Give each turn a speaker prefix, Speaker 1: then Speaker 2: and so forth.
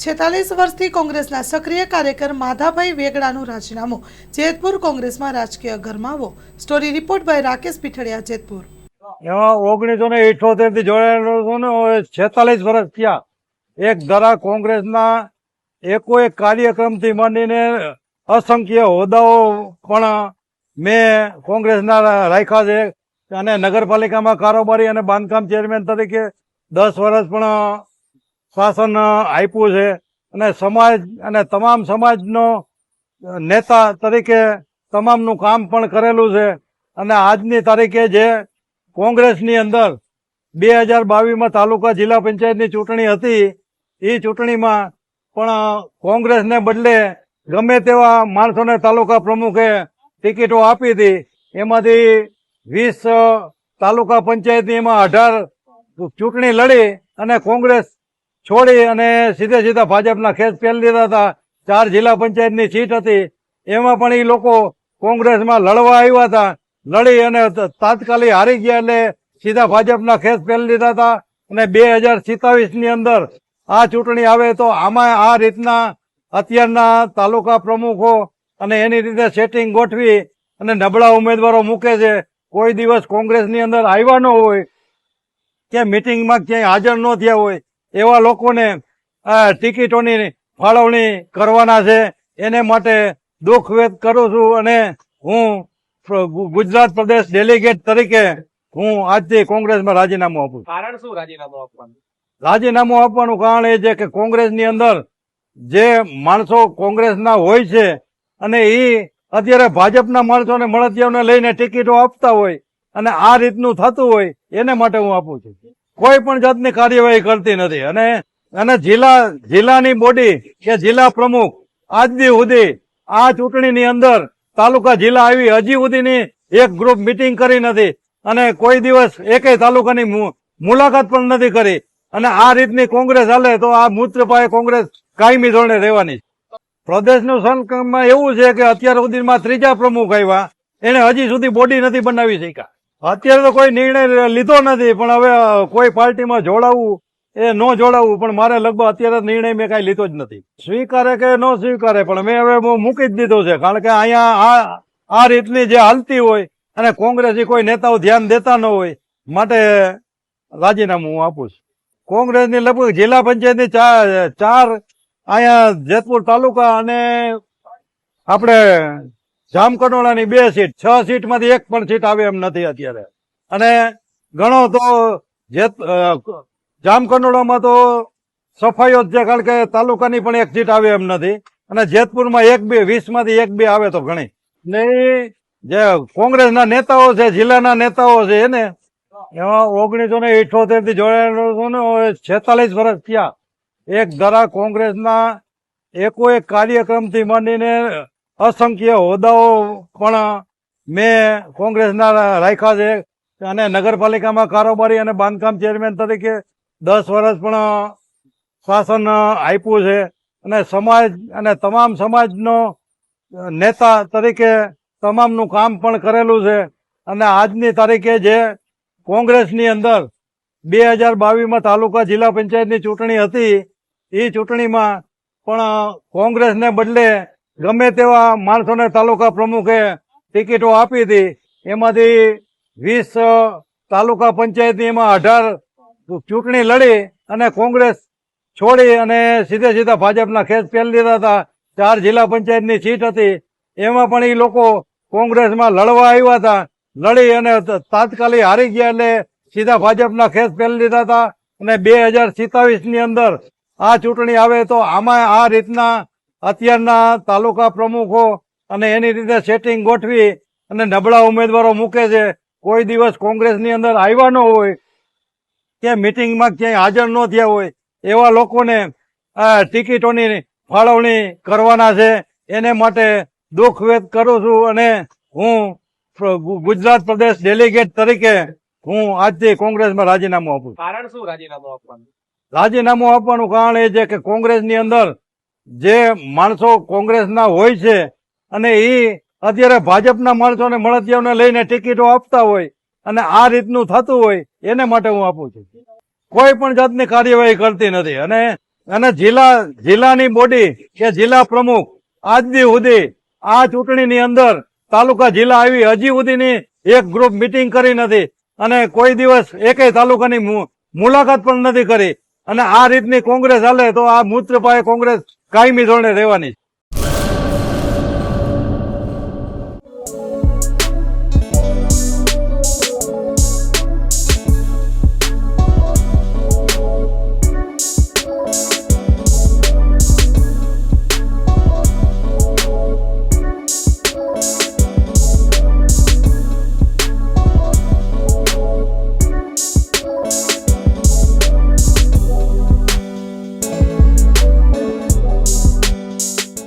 Speaker 1: 46 વર્ષથી કોંગ્રેસના સક્રિય કાર્યકર માધાભાઈ વેગડાનું રાજીનામું, જેતપુર કોંગ્રેસમાં રાજકીય ગરમાવો। Story report by Rakesh Pithadiya, Jetpur.
Speaker 2: એમાં 1978 થી જોડાયેલો છું ને 46 વર્ષ થયા। એક ધારા કોંગ્રેસના એકોએક કાર્યક્રમથી માંડીને અસંખ્ય હોદ્દાઓ પણ મેં કોંગ્રેસના રાખ્યા છે અને નગરપાલિકામાં કારોબારી અને બાંધકામ ચેરમેન તરીકે 10 વર્ષ પણ શાસન આપ્યું છે અને સમાજ અને તમામ સમાજનો નેતા તરીકે તમામનું કામ પણ કરેલું છે। અને આજની તારીખે જે કોંગ્રેસની અંદર 2022માં તાલુકા જિલ્લા પંચાયતની ચૂંટણી હતી, એ ચૂંટણીમાં પણ કોંગ્રેસને બદલે ગમે તેવા માણસોને તાલુકા પ્રમુખે ટિકિટો આપી હતી। એમાંથી 20 તાલુકા પંચાયતની એમાં 18 ચૂંટણી લડી અને કોંગ્રેસ છોડી અને સીધા ભાજપના ખેસ પહેરી લીધા હતા। 4 જિલ્લા પંચાયતની સીટ હતી, એમાં પણ એ લોકો કોંગ્રેસમાં લડવા આવ્યા હતા, લડી અને તાત્કાલિક હારી ગયા એટલે સીધા ભાજપના ખેસ પહેરી લીધા હતા। અને 2027ની અંદર આ ચૂંટણી આવે તો આમાં આ રીતના અત્યારના તાલુકા પ્રમુખો અને એની રીતે સેટિંગ ગોઠવી અને નબળા ઉમેદવારો મૂકે છે। કોઈ દિવસ કોંગ્રેસની અંદર આવ્યા ન હોય કે મિટિંગમાં ક્યાંય હાજર ન થયા હોય એવા લોકોને ટિકિટોની ફાળવણી કરવાના છે। એને માટે દુઃખ વ્યક્ત કરું છું અને હું ગુજરાત પ્રદેશ ડેલિગેટ તરીકે હું આજથી કોંગ્રેસમાં રાજીનામું આપું છું।
Speaker 3: કારણ શું રાજીનામું આપવાનું?
Speaker 2: રાજીનામું આપવાનું કારણ એ છે કે કોંગ્રેસની અંદર જે માણસો કોંગ્રેસના હોય છે અને એ અત્યારે ભાજપના માણસોને મળતિયાઓને લઈને ટિકિટો આપતા હોય અને આ રીતનું થતું હોય એને માટે હું આપું છું। કોઈ પણ જાતની કાર્યવાહી કરતી નથી અને જિલ્લાની બોડી કે જિલ્લા પ્રમુખ આજ દી સુધી આ ચૂંટણીની અંદર તાલુકા જિલ્લા આવી હજી સુધીની એક ગ્રુપ મિટિંગ કરી નથી અને કોઈ દિવસ એકેય તાલુકાની મુલાકાત પણ નથી કરી। અને આ રીતની કોંગ્રેસ હાલે તો આ મૂત્રપાયે કોંગ્રેસ કાયમી ધોરણે રહેવાની છે। પ્રદેશનું સંકલનમાં એવું છે કે અત્યાર સુધીમાં 3જા પ્રમુખ આવ્યા, એને હજી સુધી બોડી નથી બનાવી શક્યા। અત્યારે તો કોઈ નિર્ણય લીધો નથી, પણ હવે કોઈ પાર્ટીમાં જોડાવવું એ ન જોડાવવું, પણ મારે લગભગ અત્યારે નિર્ણય મેં કાંઈ લીધો જ નથી। સ્વીકારે કે ન સ્વીકારે પણ મેં હવે મૂકી જ દીધો છે, કારણ કે અહીંયા આ રીતની જે હાલતી હોય અને કોંગ્રેસી કોઈ નેતાઓ ધ્યાન દેતા ન હોય, માટે રાજીનામું હું આપું છું। કોંગ્રેસની લગભગ જિલ્લા પંચાયતની 4 અહીંયા જેતપુર તાલુકા અને આપણે જામકંડોળાની 2 સીટ, 6 સીટમાંથી એક પણ સીટ આવે એમ નથી અત્યારે। અને ગણો તો જામકંડોળામાં તો સફાઈઓ જ છે, કારણ કે તાલુકાની પણ એક સીટ આવે એમ નથી અને જેતપુરમાં 20માંથી 1-2 આવે તો ઘણી ને જે કોંગ્રેસના નેતાઓ છે, જિલ્લાના નેતાઓ છે એને એમાં 1978 થી જોડાયેલો છું ને 46 વર્ષ થયા। એક ધારા કોંગ્રેસના એકોએક કાર્યક્રમથી માંડીને અસંખ્ય હોદ્દાઓ પણ મેં કોંગ્રેસના રાખ્યા છે અને નગરપાલિકામાં કારોબારી અને બાંધકામ ચેરમેન તરીકે 10 વર્ષ પણ શાસન આપ્યું છે અને સમાજ અને તમામ સમાજનો નેતા તરીકે તમામનું કામ પણ કરેલું છે। અને આજની તારીખે જે કોંગ્રેસની અંદર 2022માં તાલુકા જિલ્લા પંચાયતની ચૂંટણી હતી, એ ચૂંટણીમાં પણ કોંગ્રેસને બદલે ગમે તેવા માણસોને તાલુકા પ્રમુખે ટિકિટો આપી હતી। એમાંથી 20 તાલુકા પંચાયતની એમાં 18 ચૂંટણી લડી અને કોંગ્રેસ છોડી અને સીધા ભાજપના ખેસ પહેરી લીધા હતા। 4 જિલ્લા પંચાયતની સીટ હતી, એમાં પણ એ લોકો કોંગ્રેસમાં લડવા આવ્યા હતા, લડી અને તાત્કાલિક હારી ગયા એટલે સીધા ભાજપના ખેસ પહેરી લીધા હતા। અને 2027ની અંદર આ ચૂંટણી આવે તો આમાં આ રીતના અત્યારના તાલુકા પ્રમુખો અને એની રીતે સેટિંગ ગોઠવી અને નબળા ઉમેદવારો મૂકે છે। કોઈ દિવસ કોંગ્રેસની અંદર આવ્યા ન હોય કે મિટિંગમાં ક્યાંય હાજર ન થયા હોય એવા લોકોને ટિકિટોની ફાળવણી કરવાના છે। એને માટે દુઃખ વ્યક્ત કરું છું અને હું ગુજરાત પ્રદેશ ડેલિગેટ તરીકે હું આજથી કોંગ્રેસમાં રાજીનામું આપું છું।
Speaker 3: કારણ શું રાજીનામું આપવાનું?
Speaker 2: રાજીનામું આપવાનું કારણ એ છે કે કોંગ્રેસની અંદર જે માણસો કોંગ્રેસના હોય છે અને એ અત્યારે ભાજપના માણસોને મળતિયાઓને લઈને ટિકિટો આપતા હોય અને આ રીતનું થતું હોય એને માટે હું આપું છું। કોઈ પણ જાતની કાર્યવાહી કરતી નથી અને અને જિલ્લાની બોડી કે જિલ્લા પ્રમુખ આજ દી સુધી આ ચૂંટણીની અંદર તાલુકા જિલ્લા આવી હજી સુધીની એક ગ્રુપ મિટિંગ કરી નથી અને કોઈ દિવસ એકેય તાલુકાની મુલાકાત પણ નથી કરી અને આ રીતની કોંગ્રેસ હાલે તો આ મૂત્રપાયે કોંગ્રેસ કાયમી ધોરણે રહેવાની છે.